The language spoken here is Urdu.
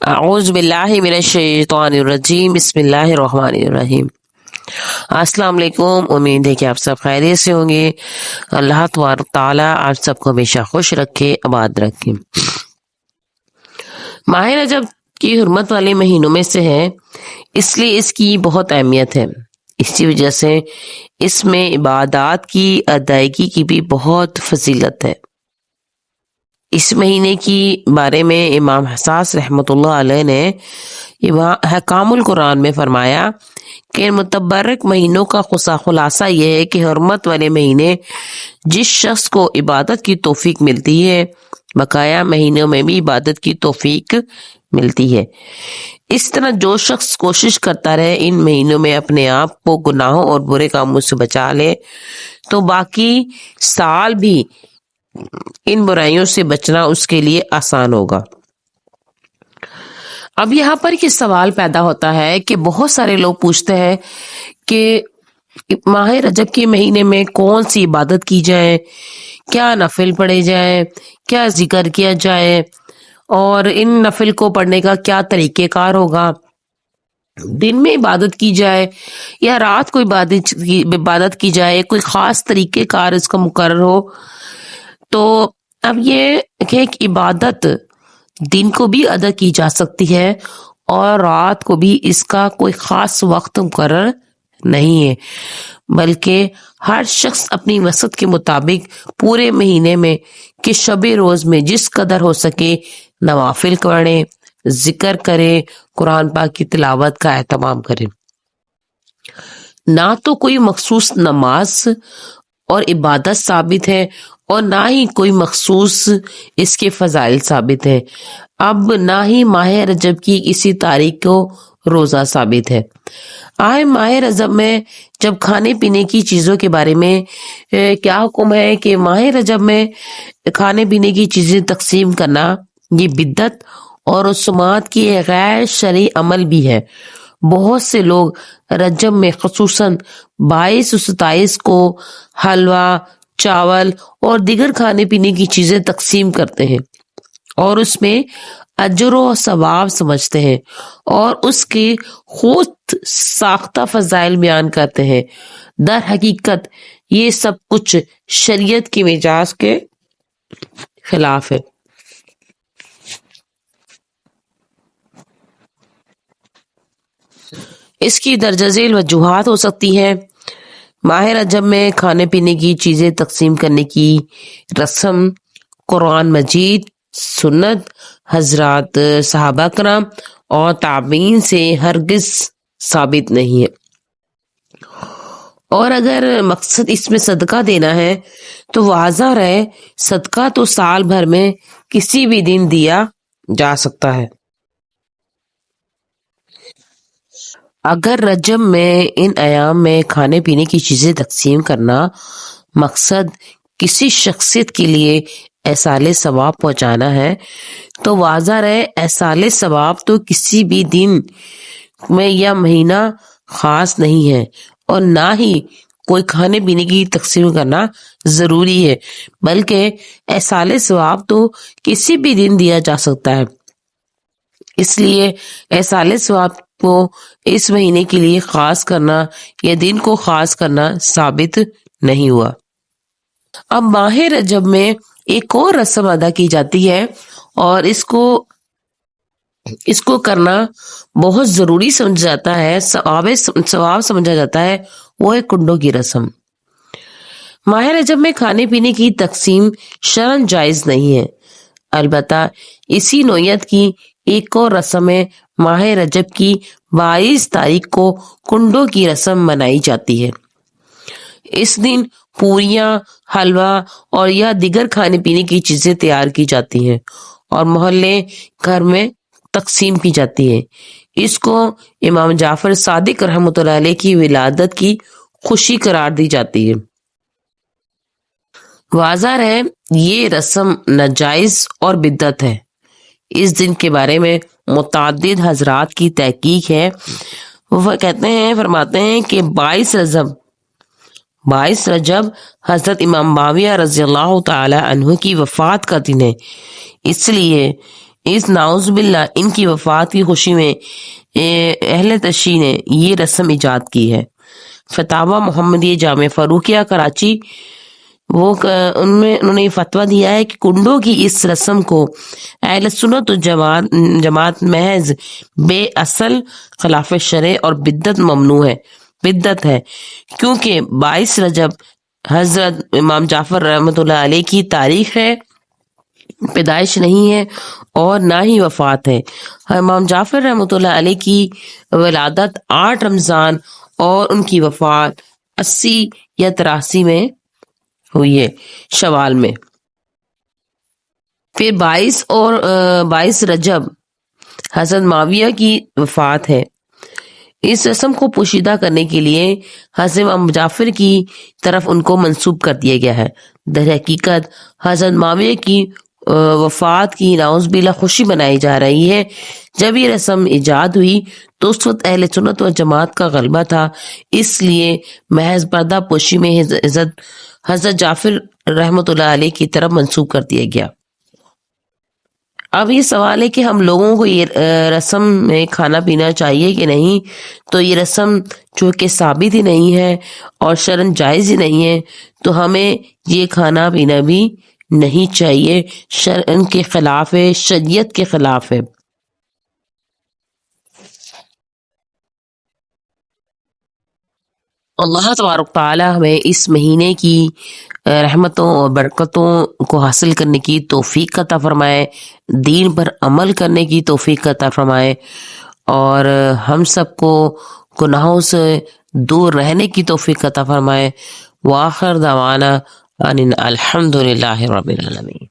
اعوذ باللہ من الشیطان الرجیم، بسم اللہ الرحمن الرحیم۔ السلام علیکم، امید ہے کہ آپ سب خیریت سے ہوں گے۔ اللہ تبارک تعالیٰ آپ سب کو ہمیشہ خوش رکھے، آباد رکھے۔ ماہ رجب کی حرمت والے مہینوں میں سے ہے، اس لیے اس کی بہت اہمیت ہے۔ اسی وجہ سے اس میں عبادات کی ادائیگی کی بھی بہت فضیلت ہے۔ اس مہینے کی بارے میں امام حساس رحمۃ اللہ علیہ نے حکام القرآن میں فرمایا کہ متبرک مہینوں کا خلاصہ یہ ہے کہ حرمت والے مہینے جس شخص کو عبادت کی توفیق ملتی ہے، بقایا مہینوں میں بھی عبادت کی توفیق ملتی ہے۔ اس طرح جو شخص کوشش کرتا رہے ان مہینوں میں اپنے آپ کو گناہوں اور برے کاموں سے بچا لے تو باقی سال بھی ان برائیوں سے بچنا اس کے لیے آسان ہوگا۔ اب یہاں پر یہ سوال پیدا ہوتا ہے کہ بہت سارے لوگ پوچھتے ہیں کہ ماہ رجب کے مہینے میں کون سی عبادت کی جائے، کیا نفل پڑھے جائے، کیا ذکر کیا جائے، اور ان نفل کو پڑھنے کا کیا طریقہ کار ہوگا، دن میں عبادت کی جائے یا رات کو عبادت کی جائے، کوئی خاص طریقہ کار اس کا مقرر ہو۔ تو اب یہ کہ ایک عبادت دن کو بھی ادا کی جا سکتی ہے اور رات کو بھی، اس کا کوئی خاص وقت مقرر نہیں ہے، بلکہ ہر شخص اپنی وسعت کے مطابق پورے مہینے میں کہ شب روز میں جس قدر ہو سکے نوافل پڑھے، ذکر کرے، قرآن پاک کی تلاوت کا اہتمام کرے۔ نہ تو کوئی مخصوص نماز اور عبادت ثابت ہے اور نہ ہی کوئی مخصوص اس کے فضائل ثابت ہے، اب نہ ہی ماہ رجب کی کسی تاریخ کو روزہ ثابت ہے۔ ماہ رجب میں جب کھانے پینے کی چیزوں کے بارے میں کیا حکم ہے کہ ماہ رجب میں کھانے پینے کی چیزیں تقسیم کرنا یہ بدعت اور رسومات کی غیر شرعی عمل بھی ہے۔ بہت سے لوگ رجب میں خصوصاً 22 اور 27 کو حلوہ، چاول اور دیگر کھانے پینے کی چیزیں تقسیم کرتے ہیں اور اس میں اجر و ثواب سمجھتے ہیں اور اس کے خود ساختہ فضائل بیان کرتے ہیں۔ در حقیقت یہ سب کچھ شریعت کی مجاز کے خلاف ہے۔ اس کی درجہ ذیل وجوہات ہو سکتی ہیں۔ ماہ رجب میں کھانے پینے کی چیزیں تقسیم کرنے کی رسم قرآن مجید، سنت، حضرات صحابہ کرام اور تابعین سے ہرگز ثابت نہیں ہے، اور اگر مقصد اس میں صدقہ دینا ہے تو واضح رہے صدقہ تو سال بھر میں کسی بھی دن دیا جا سکتا ہے۔ اگر رجب میں ان ایام میں کھانے پینے کی چیزیں تقسیم کرنا مقصد کسی شخصیت کے لیے ایصال ثواب پہنچانا ہے تو واضح رہے ایصال ثواب تو کسی بھی دن میں یا مہینہ خاص نہیں ہے، اور نہ ہی کوئی کھانے پینے کی تقسیم کرنا ضروری ہے، بلکہ ایصال ثواب تو کسی بھی دن دیا جا سکتا ہے۔ اس لیے ایصال ثواب کو اس مہینے کے لیے خاص کرنا یا دن کو خاص کرنا ثابت نہیں ہوا۔ اب ماہ رجب میں ایک اور رسم ادا کی جاتی ہے اور اس کو کرنا بہت ضروری سمجھا جاتا ہے، ثواب سمجھا جاتا ہے، وہ ہے کنڈوں کی رسم۔ ماہ رجب میں کھانے پینے کی تقسیم شرعاً جائز نہیں ہے، البتہ اسی نوعیت کی ایک اور رسم ہے۔ ماہ رجب کی 22 تاریخ کو کنڈوں کی رسم منائی جاتی ہے۔ اس دن پوریاں، حلوہ اور یا دیگر کھانے پینے کی چیزیں تیار کی جاتی ہیں اور محلے گھر میں تقسیم کی جاتی ہے۔ اس کو امام جعفر صادق رحمۃ اللہ علیہ کی ولادت کی خوشی قرار دی جاتی ہے۔ واضح رہے یہ رسم ناجائز اور بدعت ہے۔ اس دن کے بارے میں متعدد حضرات کی تحقیق ہے۔ وہ کہتے ہیں، فرماتے ہیں کہ 22 رجب حضرت امام معاویہ رضی اللہ تعالی عنہ کی وفات کا دن ہے، اس لیے اس ناؤز باللہ ان کی وفات کی خوشی میں اہل تشیع نے یہ رسم ایجاد کی ہے۔ فتاوی محمدیہ جامع فاروقیہ کراچی انہوں نے یہ فتویٰ دیا ہے کہ کنڈوں کی اس رسم کو اہل سنت و جماعت محض بے اصل، خلاف شرع اور بدعت ہے، کیونکہ 22 رجب حضرت امام جعفر رحمۃ اللہ علیہ کی تاریخ ہے، پیدائش نہیں ہے اور نہ ہی وفات ہے۔ امام جعفر رحمۃ اللہ علیہ کی ولادت 8 رمضان اور ان کی وفات 80 یا 83 میں ہوئی ہے، شوال میں۔ پھر 22 رجب حضرت معاویہ کی وفات ہے۔ اس رسم کو پوشیدہ کرنے کے لیے حضرت امام جعفر کی طرف ان کو منسوب کر دیا گیا ہے۔ در حقیقت حضرت معاویہ کی وفات کی نعوذ باللہ خوشی منائی جا رہی ہے۔ جب یہ رسم ایجاد ہوئی تو اس وقت اہل سنت و جماعت کا غلبہ تھا، اس لیے محض پردہ پوشی میں حضرت جعفر رحمۃ اللہ علیہ کی طرف منسوب کر دیا گیا۔ اب یہ سوال ہے کہ ہم لوگوں کو یہ رسم میں کھانا پینا چاہیے کہ نہیں؟ تو یہ رسم چونکہ ثابت ہی نہیں ہے اور شرعاً جائز ہی نہیں ہے، تو ہمیں یہ کھانا پینا بھی نہیں چاہیے، شرعاً کے خلاف ہے، شریعت کے خلاف ہے۔ اللہ تبارک تعالی ہمیں اس مہینے کی رحمتوں اور برکتوں کو حاصل کرنے کی توفیق عطا فرمائے، دین پر عمل کرنے کی توفیق عطا فرمائے، اور ہم سب کو گناہوں سے دور رہنے کی توفیق عطا فرمائے۔ وآخر دعوانا ان الحمد للہ رب العالمین۔